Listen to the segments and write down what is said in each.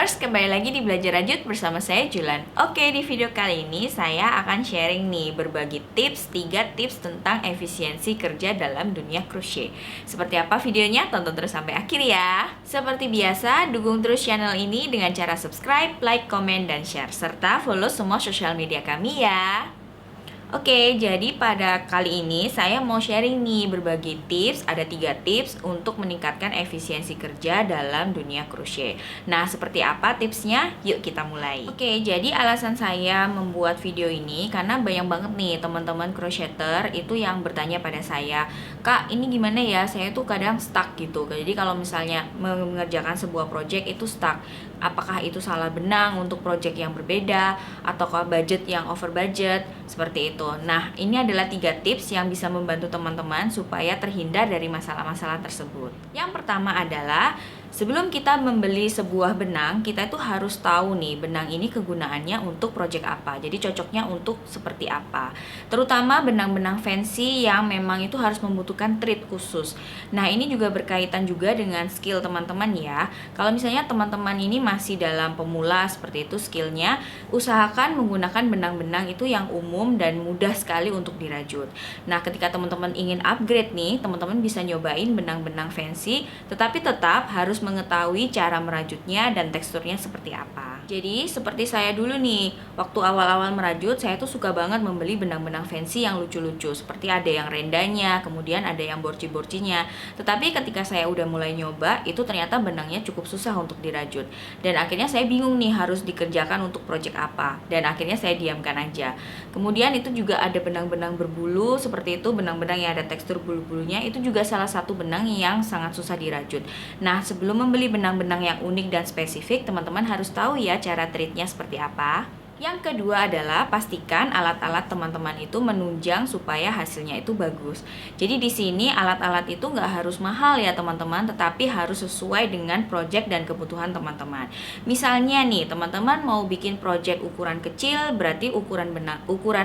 Lovers, kembali lagi di Belajar Rajut bersama saya Julan. Oke, di video kali ini saya akan sharing nih berbagi tips, 3 tips tentang efisiensi kerja dalam dunia crochet. Seperti apa videonya? Tonton terus sampai akhir ya. Seperti biasa, dukung terus channel ini dengan cara subscribe, like, komen, dan share. Serta follow semua sosial media kami ya. Oke, jadi pada kali ini saya mau sharing nih berbagi tips. Ada 3 tips untuk meningkatkan efisiensi kerja dalam dunia crochet. Nah, seperti apa tipsnya? Yuk kita mulai. Oke, jadi alasan saya membuat video ini karena banyak banget nih teman-teman crocheter itu yang bertanya pada saya, "Kak, ini gimana ya? Saya tuh kadang stuck gitu." Jadi kalau misalnya mengerjakan sebuah project itu stuck. Apakah itu salah benang untuk project yang berbeda, ataukah budget yang over budget, seperti itu. Nah, ini adalah 3 tips yang bisa membantu teman-teman supaya terhindar dari masalah-masalah tersebut. Yang pertama adalah, sebelum kita membeli sebuah benang, kita itu harus tahu nih, benang ini kegunaannya untuk project apa. Jadi cocoknya untuk seperti apa. Terutama benang-benang fancy yang memang itu harus membutuhkan treat khusus. Nah, ini juga berkaitan juga dengan skill teman-teman ya. Kalau misalnya teman-teman ini masih dalam pemula seperti itu skillnya, usahakan menggunakan benang-benang itu yang umum dan mudah sekali untuk dirajut. Nah, ketika teman-teman ingin upgrade nih, teman-teman bisa nyobain benang-benang fancy, tetapi tetap harus mengetahui cara merajutnya dan teksturnya seperti apa. Jadi, seperti saya dulu nih, waktu awal-awal merajut, saya tuh suka banget membeli benang-benang fancy yang lucu-lucu, seperti ada yang rendanya, kemudian ada yang borci-borcinya. Tetapi ketika saya udah mulai nyoba, itu ternyata benangnya cukup susah untuk dirajut. Dan akhirnya saya bingung nih harus dikerjakan untuk project apa. Dan akhirnya saya diamkan aja. Kemudian itu juga ada benang-benang berbulu, seperti itu, benang-benang yang ada tekstur bulu-bulunya, itu juga salah satu benang yang sangat susah dirajut. Nah, sebelum membeli benang-benang yang unik dan spesifik, teman-teman harus tahu ya cara treatnya seperti apa. Yang kedua adalah pastikan alat-alat teman-teman itu menunjang supaya hasilnya itu bagus. Jadi di sini alat-alat itu nggak harus mahal ya teman-teman, tetapi harus sesuai dengan project dan kebutuhan teman-teman. Misalnya nih, teman-teman mau bikin project ukuran kecil, berarti ukuran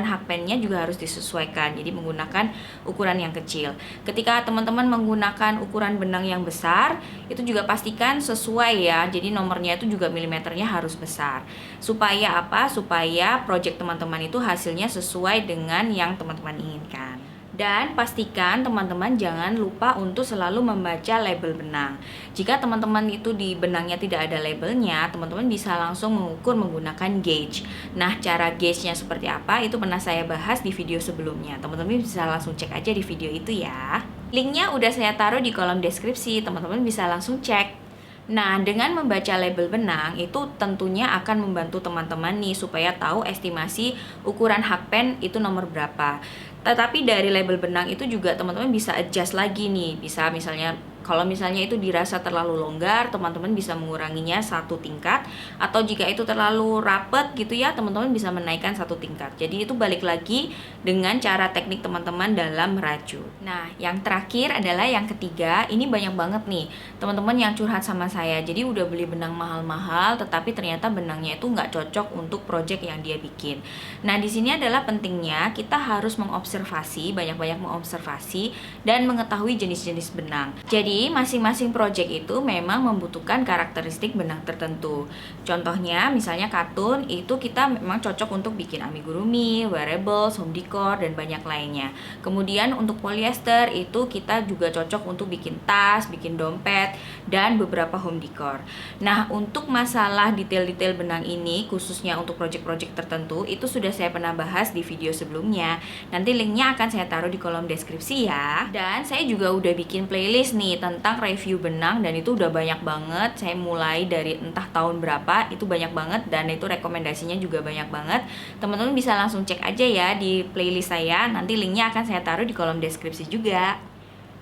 hakpennya juga harus disesuaikan. Jadi menggunakan ukuran yang kecil. Ketika teman-teman menggunakan ukuran benang yang besar, itu juga pastikan sesuai ya. Jadi nomornya itu juga milimeternya harus besar. Supaya apa? Supaya project teman-teman itu hasilnya sesuai dengan yang teman-teman inginkan. Dan pastikan teman-teman jangan lupa untuk selalu membaca label benang. Jika teman-teman itu di benangnya tidak ada labelnya, teman-teman bisa langsung mengukur menggunakan gauge. Nah, cara gauge-nya seperti apa itu pernah saya bahas di video sebelumnya. Teman-teman bisa langsung cek aja di video itu ya. Linknya udah saya taruh di kolom deskripsi, teman-teman bisa langsung cek. Nah, dengan membaca label benang itu tentunya akan membantu teman-teman nih supaya tahu estimasi ukuran hakpen itu nomor berapa. Tetapi dari label benang itu juga teman-teman bisa adjust lagi nih. Bisa misalnya kalau misalnya itu dirasa terlalu longgar, teman-teman bisa menguranginya 1 tingkat, atau jika itu terlalu rapet gitu ya, teman-teman bisa menaikkan 1 tingkat. Jadi itu balik lagi dengan cara teknik teman-teman dalam merajut. Nah, yang terakhir adalah yang ketiga, ini banyak banget nih teman-teman yang curhat sama saya. Jadi udah beli benang mahal-mahal, tetapi ternyata benangnya itu nggak cocok untuk project yang dia bikin. Nah, di sini adalah pentingnya kita harus mengobservasi, banyak-banyak mengobservasi dan mengetahui jenis-jenis benang. Jadi masing-masing project itu memang membutuhkan karakteristik benang tertentu. Contohnya misalnya katun itu kita memang cocok untuk bikin amigurumi, wearables, home decor, dan banyak lainnya. Kemudian untuk polyester itu kita juga cocok untuk bikin tas, bikin dompet, dan beberapa home decor. Nah, untuk masalah detail-detail benang ini khususnya untuk project-project tertentu itu sudah saya pernah bahas di video sebelumnya. Nanti linknya akan saya taruh di kolom deskripsi ya. Dan saya juga udah bikin playlist nih tentang review benang dan itu udah banyak banget. Saya mulai dari entah tahun berapa, itu banyak banget dan itu rekomendasinya juga banyak banget. Teman-teman bisa langsung cek aja ya di playlist saya. Nanti linknya akan saya taruh di kolom deskripsi juga.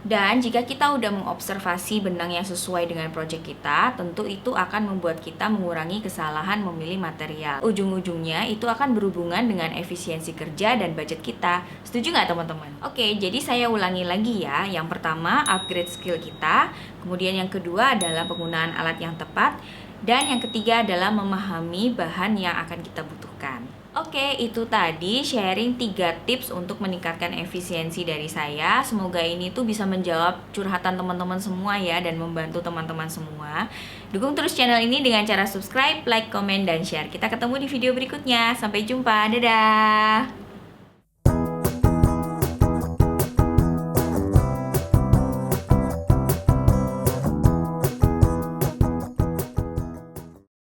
Dan jika kita udah mengobservasi benang yang sesuai dengan project kita, tentu itu akan membuat kita mengurangi kesalahan memilih material. Ujung-ujungnya itu akan berhubungan dengan efisiensi kerja dan budget kita. Setuju nggak teman-teman? Oke, jadi saya ulangi lagi ya. Yang pertama, upgrade skill kita. Kemudian yang kedua adalah penggunaan alat yang tepat. Dan yang ketiga adalah memahami bahan yang akan kita butuhkan. Oke, Oke, itu tadi sharing 3 tips untuk meningkatkan efisiensi dari saya. Semoga ini tuh bisa menjawab curhatan teman-teman semua ya, dan membantu teman-teman semua. Dukung terus channel ini dengan cara subscribe, like, komen, dan share. Kita ketemu di video berikutnya. Sampai jumpa, dadah!